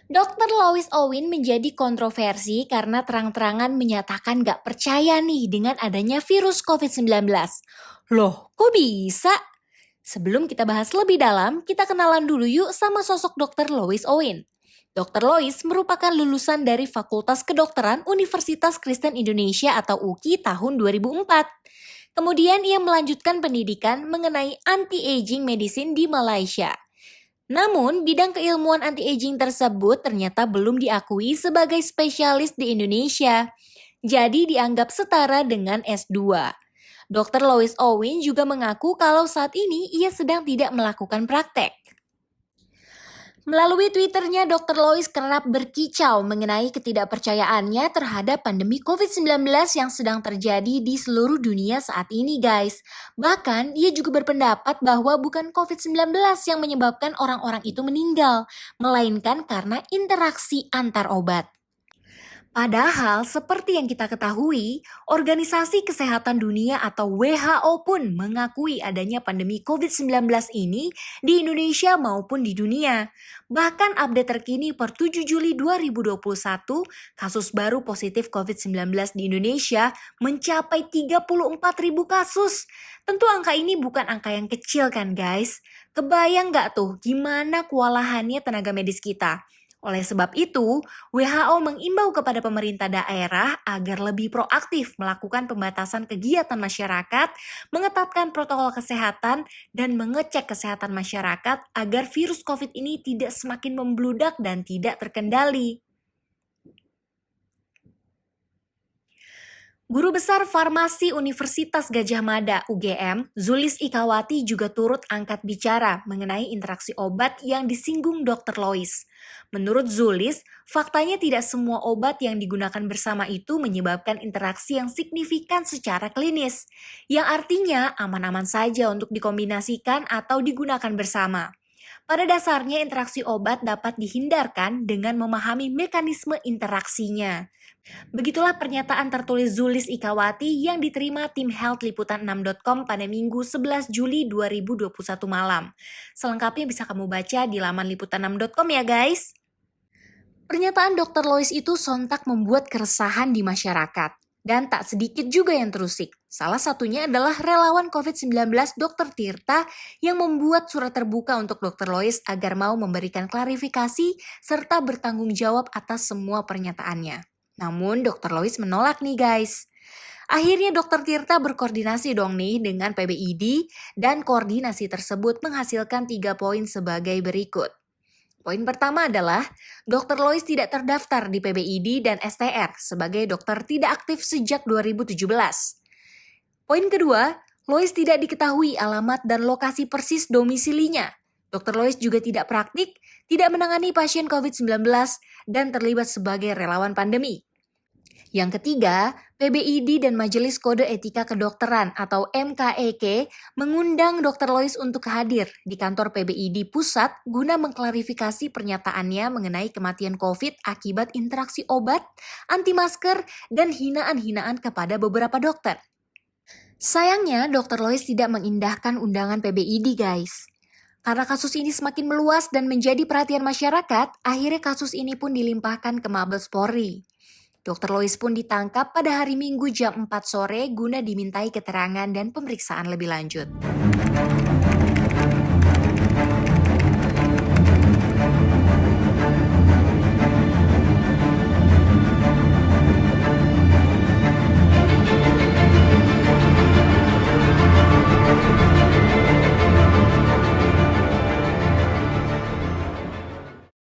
Dr. Lois Owen menjadi kontroversi karena terang-terangan menyatakan gak percaya nih dengan adanya virus COVID-19. Loh, kok bisa? Sebelum kita bahas lebih dalam, kita kenalan dulu yuk sama sosok Dr. Lois Owen. Dr. Lois merupakan lulusan dari Fakultas Kedokteran Universitas Kristen Indonesia atau UKI tahun 2004. Kemudian ia melanjutkan pendidikan mengenai anti-aging medicine di Malaysia. Namun, bidang keilmuan anti-aging tersebut ternyata belum diakui sebagai spesialis di Indonesia. Jadi dianggap setara dengan S2. Dr. Lois Owen juga mengaku kalau saat ini ia sedang tidak melakukan praktek. Melalui Twitternya, Dr. Lois kerap berkicau mengenai ketidakpercayaannya terhadap pandemi COVID-19 yang sedang terjadi di seluruh dunia saat ini, guys. Bahkan, ia juga berpendapat bahwa bukan COVID-19 yang menyebabkan orang-orang itu meninggal, melainkan karena interaksi antar obat. Padahal, seperti yang kita ketahui, Organisasi Kesehatan Dunia atau WHO pun mengakui adanya pandemi COVID-19 ini di Indonesia maupun di dunia. Bahkan update terkini per 7 Juli 2021, kasus baru positif COVID-19 di Indonesia mencapai 34.000 kasus. Tentu angka ini bukan angka yang kecil kan guys? Kebayang nggak tuh gimana kewalahannya tenaga medis kita? Oleh sebab itu, WHO mengimbau kepada pemerintah daerah agar lebih proaktif melakukan pembatasan kegiatan masyarakat, mengetatkan protokol kesehatan, dan mengecek kesehatan masyarakat agar virus COVID ini tidak semakin membludak dan tidak terkendali. Guru Besar Farmasi Universitas Gadjah Mada (UGM), Zulis Ikawati juga turut angkat bicara mengenai interaksi obat yang disinggung Dr. Lois. Menurut Zulis, faktanya tidak semua obat yang digunakan bersama itu menyebabkan interaksi yang signifikan secara klinis, yang artinya aman-aman saja untuk dikombinasikan atau digunakan bersama. Pada dasarnya interaksi obat dapat dihindarkan dengan memahami mekanisme interaksinya. Begitulah pernyataan tertulis Zulis Ikawati yang diterima tim Health Liputan6.com pada Minggu 11 Juli 2021 malam. Selengkapnya bisa kamu baca di laman liputan6.com ya guys. Pernyataan Dr. Lois itu sontak membuat keresahan di masyarakat. Dan tak sedikit juga yang terusik. Salah satunya adalah relawan COVID-19 Dr. Tirta yang membuat surat terbuka untuk Dr. Lois agar mau memberikan klarifikasi serta bertanggung jawab atas semua pernyataannya. Namun Dr. Lois menolak nih guys. Akhirnya Dr. Tirta berkoordinasi dong nih dengan PBID dan koordinasi tersebut menghasilkan 3 poin sebagai berikut. Poin pertama adalah Dr. Lois tidak terdaftar di PBID dan STR sebagai dokter tidak aktif sejak 2017. Poin kedua, Lois tidak diketahui alamat dan lokasi persis domisilinya. Dr. Lois juga tidak praktik, tidak menangani pasien COVID-19, dan terlibat sebagai relawan pandemi. Yang ketiga, PBID dan Majelis Kode Etika Kedokteran atau MKEK mengundang Dr. Lois untuk hadir di kantor PBID Pusat guna mengklarifikasi pernyataannya mengenai kematian COVID akibat interaksi obat, anti masker, dan hinaan-hinaan kepada beberapa dokter. Sayangnya, Dr. Lois tidak mengindahkan undangan PBID guys. Karena kasus ini semakin meluas dan menjadi perhatian masyarakat, akhirnya kasus ini pun dilimpahkan ke Mabes Polri. Dr. Lois pun ditangkap pada hari Minggu jam 4 sore guna dimintai keterangan dan pemeriksaan lebih lanjut.